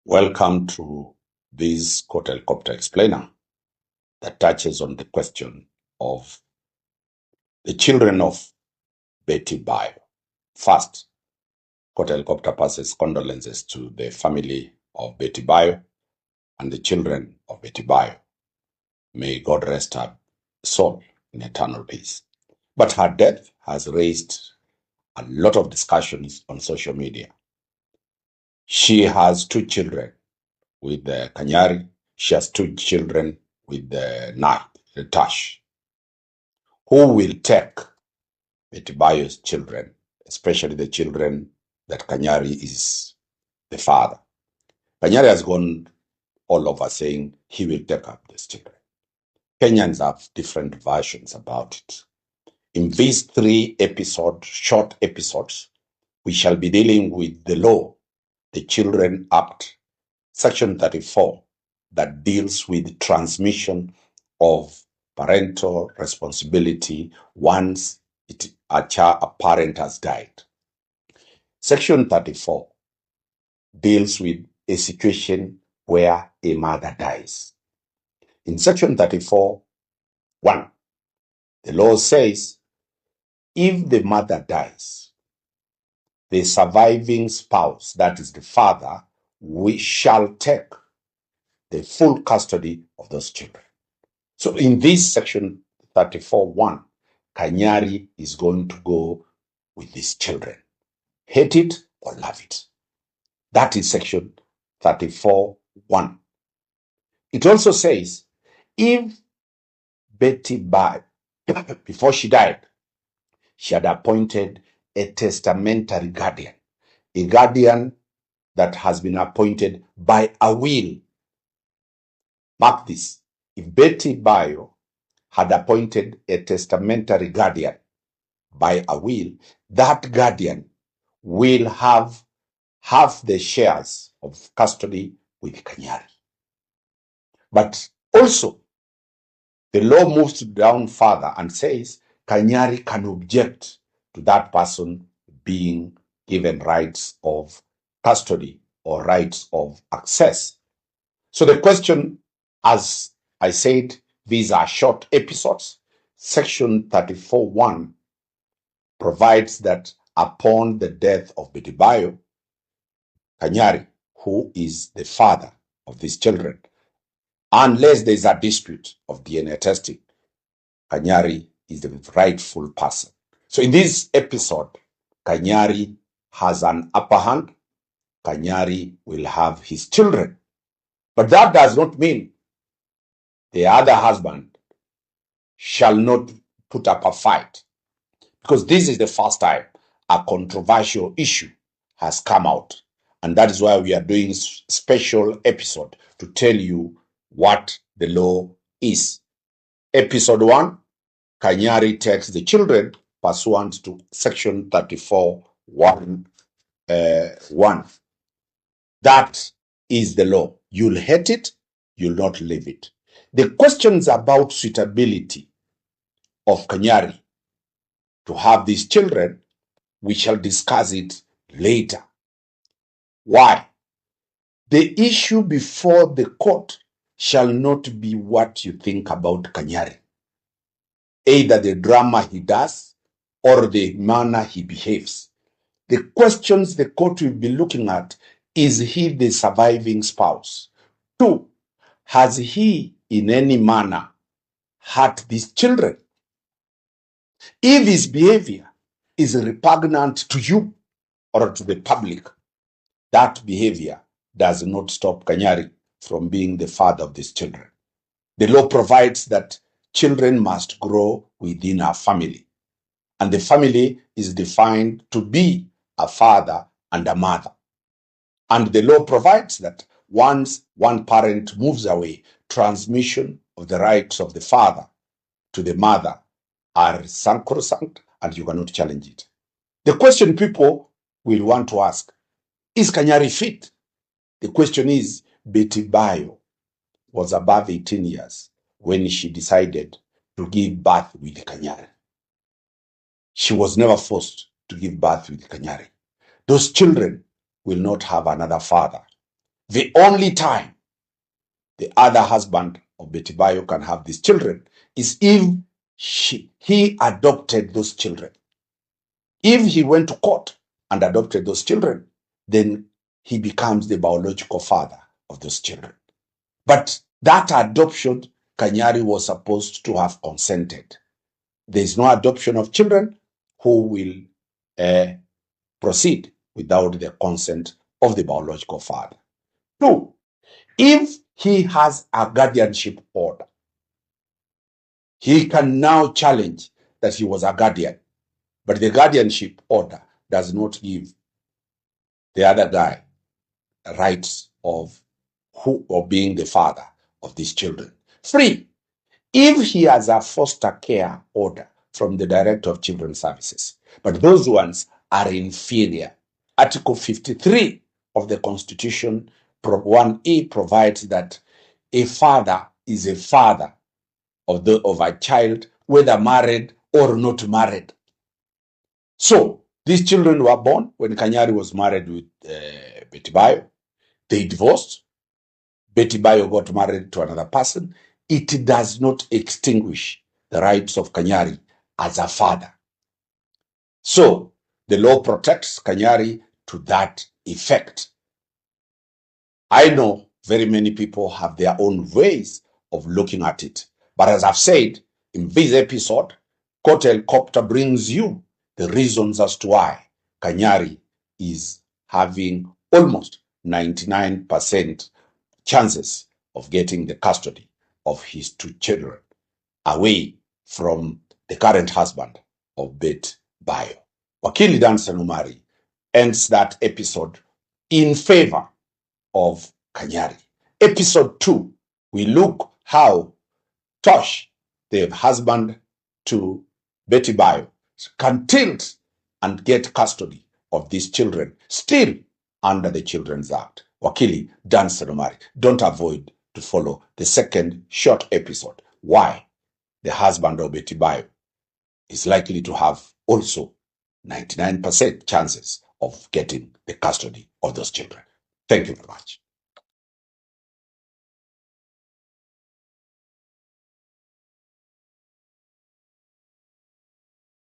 Welcome to this Court Helicopter Explainer that touches on the question of the children of Betty Bayo. First, Court Helicopter passes condolences to the family of Betty Bayo and the children of Betty Bayo. May God rest her soul in eternal peace. But her death has raised a lot of discussions on social media. She has two children with Kanyari. She has two children with Tash. Who will take Betty Bayo's children, especially the children that Kanyari is the father? Kanyari has gone all over saying he will take up these children. Kenyans have different versions about it. In these short episodes, we shall be dealing with the law, the Children Act, Section 34, that deals with transmission of parental responsibility once a parent has died. Section 34 deals with a situation where a mother dies. In Section 34(1), the law says if the mother dies, the surviving spouse, that is the father, we shall take the full custody of those children. So in this Section 34(1), Kanyari is going to go with these children. Hate it or love it. That is Section 34(1). It also says if Betty Bayo, before she died, she had appointed a testamentary guardian, a guardian that has been appointed by a will. Mark this. If Betty Bayo had appointed a testamentary guardian by a will, that guardian will have half the shares of custody with Kanyari. But also, the law moves down further and says Kanyari can object to that person being given rights of custody or rights of access. So the question, as I said, these are short episodes. Section 34(1) provides that upon the death of Betty Bayo, Kanyari, who is the father of these children, unless there is a dispute of DNA testing, Kanyari is the rightful person. So in this episode, Kanyari has an upper hand. Kanyari will have his children. But that does not mean the other husband shall not put up a fight, because this is the first time a controversial issue has come out. And that is why we are doing special episode to tell you what the law is. Episode 1, Kanyari takes the children pursuant to Section 34(1). That is the law. You'll hate it, you'll not leave it. The questions about suitability of Kanyari to have these children, we shall discuss it later. Why? The issue before the court shall not be what you think about Kanyari, either the drama he does or the manner he behaves. The questions the court will be looking at: is he the surviving spouse? 2, has he in any manner hurt these children? If his behavior is repugnant to you or to the public, that behavior does not stop Kanyari from being the father of these children. The law provides that children must grow within a family, and the family is defined to be a father and a mother. And the law provides that once one parent moves away, transmission of the rights of the father to the mother are sacrosanct, and you cannot challenge it. The question people will want to ask, is Kanyari fit? The question is, Betty Bayo was above 18 years when she decided to give birth with Kanyari. She was never forced to give birth with Kanyari. Those children will not have another father. The only time the other husband of Betty Bayo can have these children is if he adopted those children. If he went to court and adopted those children, then he becomes the biological father of those children. But that adoption, Kanyari was supposed to have consented. There is no adoption of children who will proceed without the consent of the biological father. 2, if he has a guardianship order, he can now challenge that he was a guardian, but the guardianship order does not give the other guy rights of being the father of these children. 3, if he has a foster care order from the Director of Children's Services, but those ones are inferior. Article 53 of the Constitution, 1E, provides that a father is a father of a child, whether married or not married. So these children were born when Kanyari was married with Betty Bayo. They divorced. Betty Bayo got married to another person. It does not extinguish the rights of Kanyari as a father. So the law protects Kanyari to that effect. I know very many people have their own ways of looking at it. But as I've said, in this episode, Court Helicopter brings you the reasons as to why Kanyari is having almost 99% chances of getting the custody of his 2 children away from the current husband of Betty Bayo. Wakili Danstan Omari ends that episode in favor of Kanyari. Episode 2, we look how Tash, the husband to Betty Bayo, can tilt and get custody of these children, still under the Children's Act. Wakili Danstan Omari. Don't avoid to follow the second short episode, why the husband of Betty Bayo is likely to have also 99% chances of getting the custody of those children. Thank you very much.